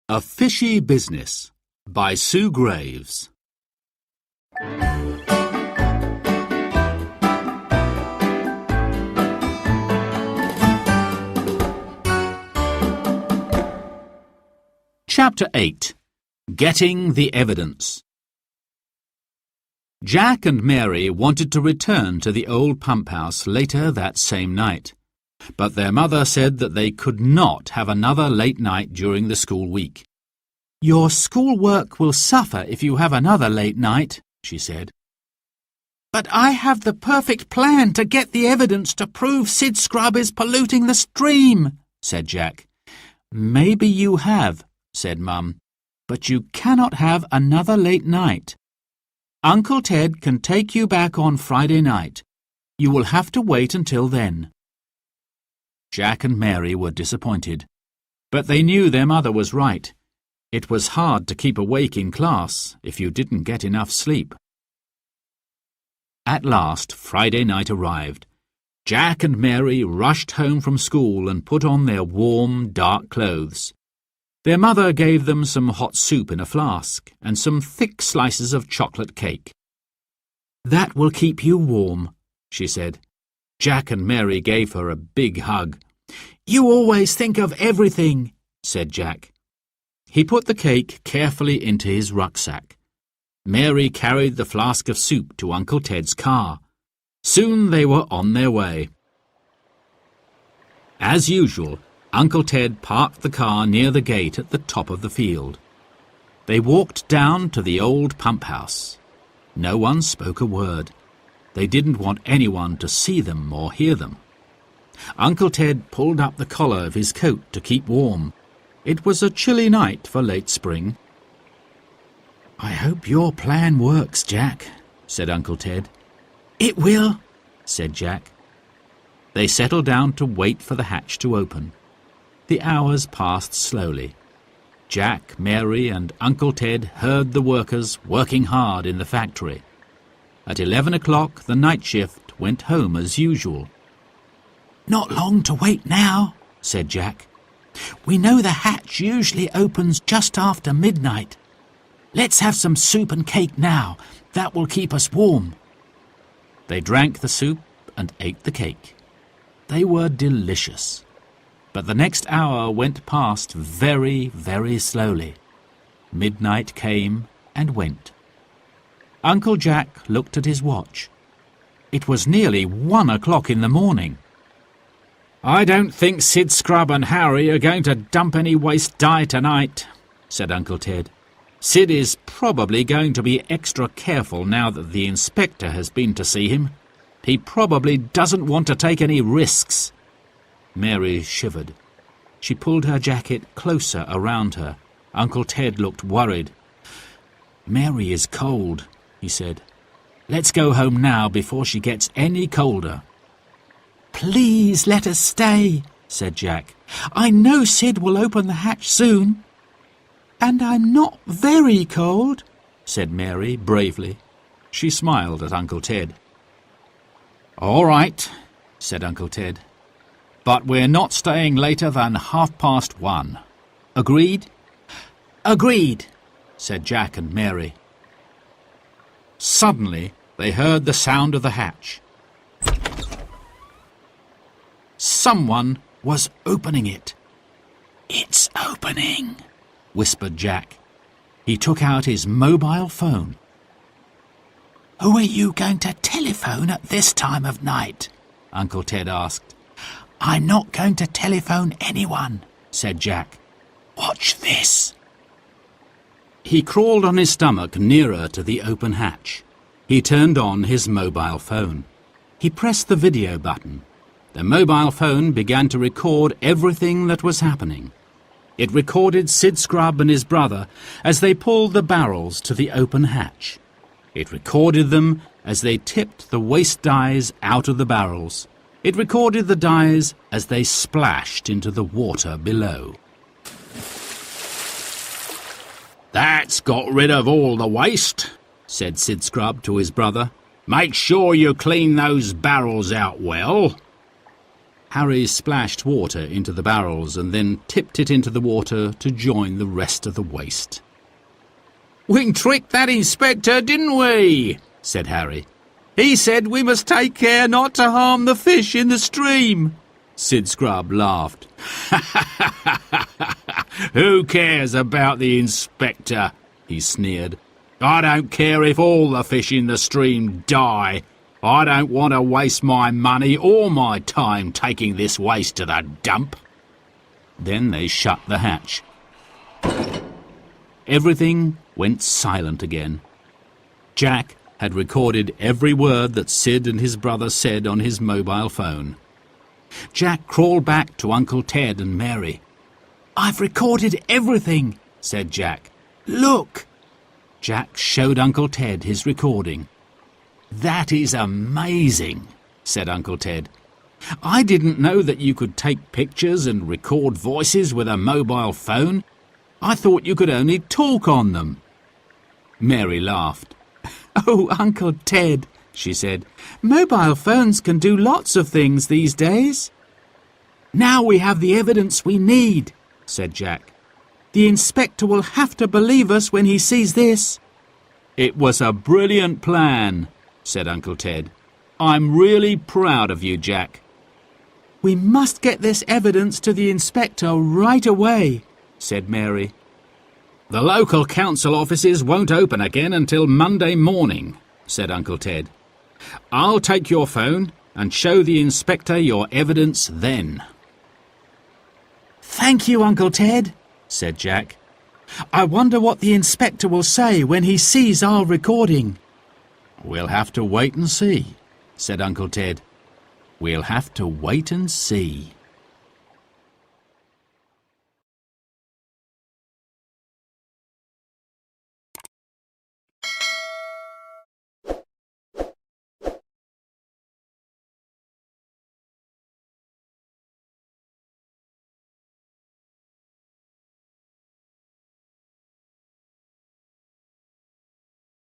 A Fishy Business by Sue Graves. Chapter 8. Getting the Evidence. Jack and Mary wanted to return to the old pump house later that same night, but their mother said that they could not have another late night during the school week. "Your schoolwork will suffer if you have another late night," she said. "But I have the perfect plan to get the evidence to prove Sid Scrub is polluting the stream," said Jack. "Maybe you have," said Mum, "but you cannot have another late night. Uncle Ted can take you back on Friday night. You will have to wait until then." Jack and Mary were disappointed, but they knew their mother was right. It was hard to keep awake in class if you didn't get enough sleep. At last, Friday night arrived. Jack and Mary rushed home from school and put on their warm, dark clothes. Their mother gave them some hot soup in a flask and some thick slices of chocolate cake. "That will keep you warm," she said. Jack and Mary gave her a big hug. "You always think of everything," said Jack. He put the cake carefully into his rucksack. Mary carried the flask of soup to Uncle Ted's car. Soon they were on their way. As usual, Uncle Ted parked the car near the gate at the top of the field. They walked down to the old pump house. No one spoke a word. They didn't want anyone to see them or hear them. Uncle Ted pulled up the collar of his coat to keep warm. It was a chilly night for late spring. "I hope your plan works, Jack," said Uncle Ted. "It will," said Jack. They settled down to wait for the hatch to open. The hours passed slowly. Jack, Mary, and Uncle Ted heard the workers working hard in the factory. At 11 o'clock, the night shift went home as usual. "Not long to wait now," said Jack. "We know the hatch usually opens just after midnight. Let's have some soup and cake now. That will keep us warm." They drank the soup and ate the cake. They were delicious. But the next hour went past very, very slowly. Midnight came and went. Uncle Jack looked at his watch. It was nearly 1 o'clock in the morning. "I don't think Sid Scrub and Harry are going to dump any waste dye tonight," said Uncle Ted. "Sid is probably going to be extra careful now that the inspector has been to see him. He probably doesn't want to take any risks." Mary shivered. She pulled her jacket closer around her. Uncle Ted looked worried. "Mary is cold," he said. "Let's go home now before she gets any colder." "Please let us stay," said Jack. "I know Sid will open the hatch soon." "And I'm not very cold," said Mary bravely. She smiled at Uncle Ted. "All right," said Uncle Ted. "But we're not staying later than 1:30. Agreed?" "Agreed," said Jack and Mary. Suddenly, they heard the sound of the hatch. Someone was opening it. "It's opening," whispered Jack. He took out his mobile phone. "Who are you going to telephone at this time of night?" Uncle Ted asked. "I'm not going to telephone anyone," said Jack. "Watch this." He crawled on his stomach nearer to the open hatch. He turned on his mobile phone. He pressed the video button. The mobile phone began to record everything that was happening. It recorded Sid Scrub and his brother as they pulled the barrels to the open hatch. It recorded them as they tipped the waste dyes out of the barrels. It recorded the dyes as they splashed into the water below. "That's got rid of all the waste," said Sid Scrub to his brother. "Make sure you clean those barrels out well." Harry splashed water into the barrels and then tipped it into the water to join the rest of the waste. "We tricked that inspector, didn't we?" said Harry. "He said we must take care not to harm the fish in the stream." Sid Scrub laughed. "Who cares about the inspector?" he sneered. "I don't care if all the fish in the stream die. I don't want to waste my money or my time taking this waste to the dump." Then they shut the hatch. Everything went silent again. Jack had recorded every word that Sid and his brother said on his mobile phone. Jack crawled back to Uncle Ted and Mary. "I've recorded everything," said Jack. "Look!" Jack showed Uncle Ted his recording. "That is amazing," said Uncle Ted. "I didn't know that you could take pictures and record voices with a mobile phone. I thought you could only talk on them." Mary laughed. "Oh, Uncle Ted," she said, "mobile phones can do lots of things these days." "Now we have the evidence we need," said Jack. "The inspector will have to believe us when he sees this." "It was a brilliant plan," said Uncle Ted. "I'm really proud of you, Jack." "We must get this evidence to the inspector right away," said Mary. "The local council offices won't open again until Monday morning," said Uncle Ted. "I'll take your phone and show the inspector your evidence then." "Thank you, Uncle Ted," said Jack. "I wonder what the inspector will say when he sees our recording." "We'll have to wait and see," said Uncle Ted. "We'll have to wait and see."